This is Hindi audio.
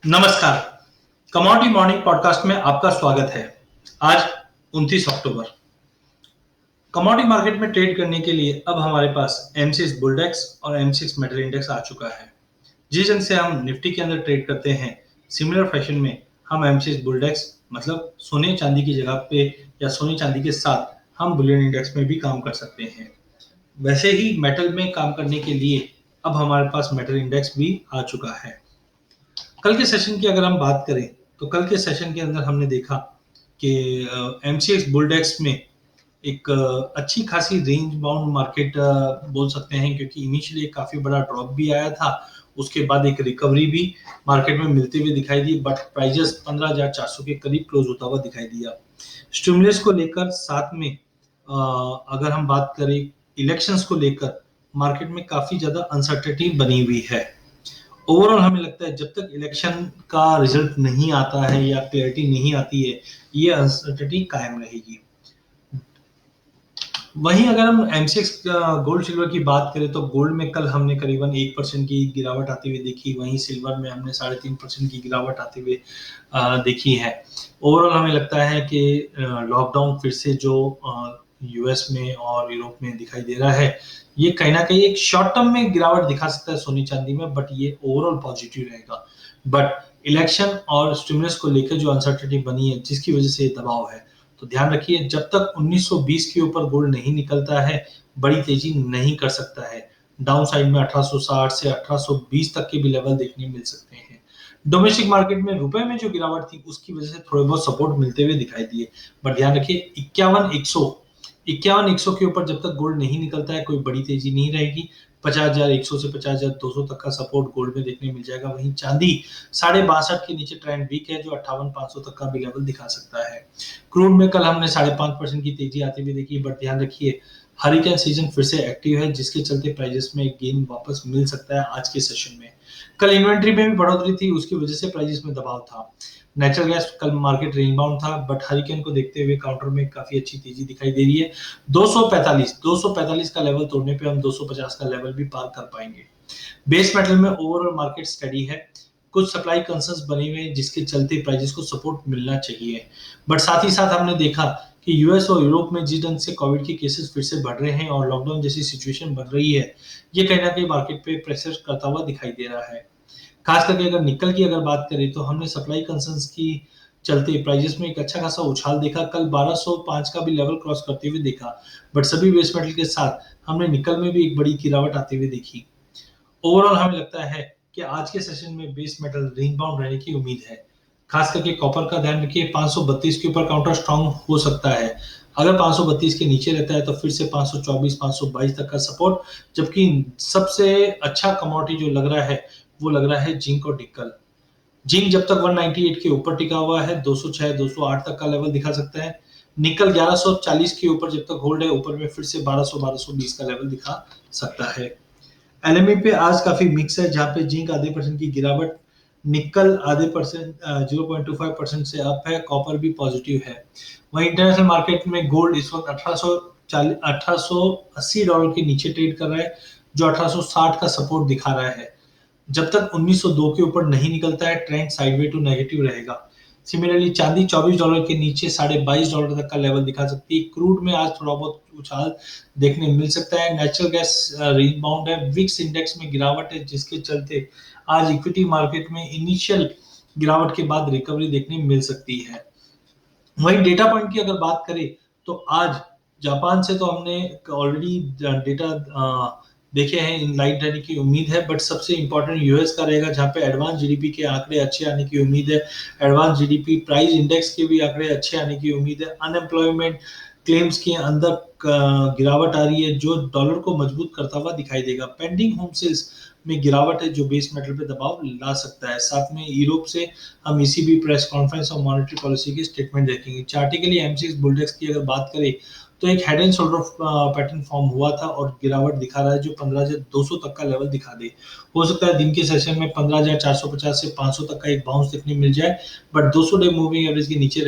नमस्कार। कमोडिटी मॉर्निंग पॉडकास्ट में आपका स्वागत है। आज 29 अक्टूबर। कमोडिटी मार्केट में ट्रेड करने के लिए अब हमारे पास M6 बुलडेक्स और M6 मेटल इंडेक्स आ चुका है। जिस ढंग से हम निफ्टी के अंदर ट्रेड करते हैं, सिमिलर फैशन में हम M6 बुलडेक्स मतलब सोने चांदी की जगह पे या सोने चांदी के साथ हम बुलियन इंडेक्स में भी काम कर सकते हैं। वैसे ही मेटल में काम करने के लिए अब हमारे पास मेटल इंडेक्स भी आ चुका है। कल के सेशन की अगर हम बात करें तो कल के सेशन के अंदर हमने देखा कि एमसीएक्स बुलडेक्स में एक अच्छी खासी रेंज बाउंड मार्केट बोल सकते हैं, क्योंकि इनिशियली काफी बड़ा ड्रॉप भी आया था। उसके बाद एक रिकवरी भी मार्केट में मिलती हुई दिखाई दी, बट प्राइजेस 15,400 के करीब क्लोज होता हुआ दिखाई दिया। स्टिमुलस को लेकर साथ में अगर हम बात करें इलेक्शंस को लेकर मार्केट में काफी ज्यादा अनसर्टेनिटी बनी हुई है। ओवरऑल हमें लगता है जब तक इलेक्शन का रिजल्ट नहीं आता है या क्लैरिटी नहीं आती है, ये अनसर्टेनिटी कायम रहेगी। वहीं अगर हम एमसीएक्स गोल्ड सिल्वर की बात करें तो गोल्ड में कल हमने करीबन 1% की गिरावट आती हुई देखी। वहीं सिल्वर में हमने 3.5% की गिरावट आती हुई देखी है। ओवरऑल हमें लगता है कि लॉकडाउन फिर से जो यूएस में और यूरोप में दिखाई दे रहा है, ये कहीं ना कहीं एक शॉर्ट टर्म में गिरावट दिखा सकता है सोनी चांदी में, बट ये ओवरऑल पॉजिटिव रहेगा। बट इलेक्शन और स्टिमुलस को लेकर जो अनसर्टेनिटी बनी है, जिसकी वजह से ये दबाव है, तो ध्यान रखिए जब तक 1920 के ऊपर गोल्ड नहीं निकलता है, बड़ी तेजी नहीं कर सकता है। डाउन साइड में 1860 से 1820 तक के भी लेवल देखने मिल सकते हैं। डोमेस्टिक मार्केट में रुपए में जो गिरावट थी, उसकी वजह से थोड़े बहुत सपोर्ट मिलते हुए दिखाई दिए। बट ध्यान रखिए 51,100 के ऊपर जब तक गोल्ड नहीं निकलता है, कोई बड़ी तेजी नहीं रहेगी। 50,100 से 50,200 तक का सपोर्ट गोल्ड में देखने मिल जाएगा। वहीं चांदी 62.5 के नीचे ट्रेंड वीक है, जो 58,500 तक का भी लेवल दिखा सकता है। क्रूड में कल हमने 5.5% की तेजी आती हुई देखी, बट ध्यान रखिए हरिकेन सीजन फिर से एक्टिव है, जिसके चलते प्राइजेस में एक गेन वापस मिल सकता है आज के सेशन में। कल इन्वेंट्री में भी बढ़ोतरी थी, उसकी वजह से प्राइजेस में दबाव था। नेचुरल गैस कल मार्केट रेंज बाउंड था, बट हरिकेन को देखते हुए काउंटर में काफी अच्छी तेजी दिखाई दे रही है। 245 का लेवल तोड़ने पे हम 250 का लेवल भी पार कर पाएंगे। बेस मेटल में ओवरऑल मार्केट स्टडी है। कुछ सप्लाई कंसर्न्स बने हुए हैं, जिसके चलते प्राइजेस को सपोर्ट मिलना चाहिए। बट साथ ही साथ हमने देखा कि यूएस और यूरोप में जिस ढंग से कोविड के केसेस फिर से बढ़ रहे हैं और लॉकडाउन जैसी सिचुएशन बढ़ रही है, ये कहीं ना कहीं मार्केट पे प्रेशर करता हुआ दिखाई दे रहा है। खास करके अगर निकल की अगर बात करें तो हमने सप्लाई कंसर्न्स की चलते प्राइजेस में एक अच्छा खासा उछाल देखा। कल 1205 का भी लेवल क्रॉस करते हुए देखा, बट सभी बेस मेटल के साथ हमने निकल में भी एक बड़ी गिरावट आते हुए देखी। ओवरऑल हमें लगता है कि आज के सेशन में बेस मेटल रेंज बाउंड रहने की उम्मीद है। खास करके कॉपर का ध्यान रखिए, 532 के ऊपर काउंटर स्ट्रांग हो सकता है। अगर 532 के नीचे रहता है तो फिर से 524 522 तक का सपोर्ट। जबकि सबसे अच्छा कमोडिटी जो लग रहा है, वो लग रहा है जिंक और निकल। जिंक जब तक 198 के ऊपर टिका हुआ है, 206 208 तक का लेवल दिखा सकता है। निकल 1140 के ऊपर जब तक होल्ड है, ऊपर में फिर से 1200 1220 का लेवल दिखा सकता है। एलएमई पे आज काफी मिक्स है, जहां पे जिंक आधे परसेंट की गिरावट, निकल आधे परसेंट 0.25% से अप है, कॉपर भी पॉजिटिव है। वहीं इंटरनेशनल मार्केट में गोल्ड इस वक्त 1880 डॉलर के नीचे ट्रेड कर रहा है, जो 1860 का सपोर्ट दिखा रहा है। जब तक 1902 के ऊपर नहीं निकलता है, ट्रेंड साइडवे टू नेगेटिव रहेगा। सिमिलरली चांदी 24 डॉलर के नीचे 22.5 डॉलर तक का लेवल दिखा सकती है। क्रूड में आज थोड़ा बहुत उछाल देखने मिल सकता है। नेचुरल गैस रेंज बाउंड है। विक्स इंडेक्स में गिरावट है, जिसके चलते आज इक्विटी मार्केट में इनिशियल गिरावट के बाद रिकवरी देखने मिल सकती है। वहीं डेटा पॉइंट की अगर बात करें तो आज जापान से तो हमने ऑलरेडी डेटा देखे हैं, इन लाइट रहने की उम्मीद है। बट सबसे इंपॉर्टेंट यूएस का रहेगा, जहां पे एडवांस जीडीपी के आंकड़े अच्छे आने की उम्मीद है। एडवांस जीडीपी प्राइस इंडेक्स के भी आंकड़े अच्छे आने की उम्मीद है। अनएम्प्लॉयमेंट क्लेम्स के अंदर गिरावट आ रही है, जो डॉलर को मजबूत करता हुआ दिखाई देगा। पेंडिंग होम सेल्स में गिरावट है, जो बेस मेटल पे दबाव ला सकता है। साथ में यूरोप से हम ईसीबी प्रेस कॉन्फ्रेंस और मॉनेटरी पॉलिसी की स्टेटमेंट देखेंगे। चार्टिकली एमसीएक्स बुलडेक्स की अगर बात करें तो एक head and shoulder pattern form हुआ था और गिरावट दिखा रहा है, जो 15,200 तक का लेवल दिखा दे। हो सकता है दिन के सेशन में 15,450 से 500 तक का एक बाउंस देखने मिल जाए, बट 200 डे मूविंग एवरेज के नीचे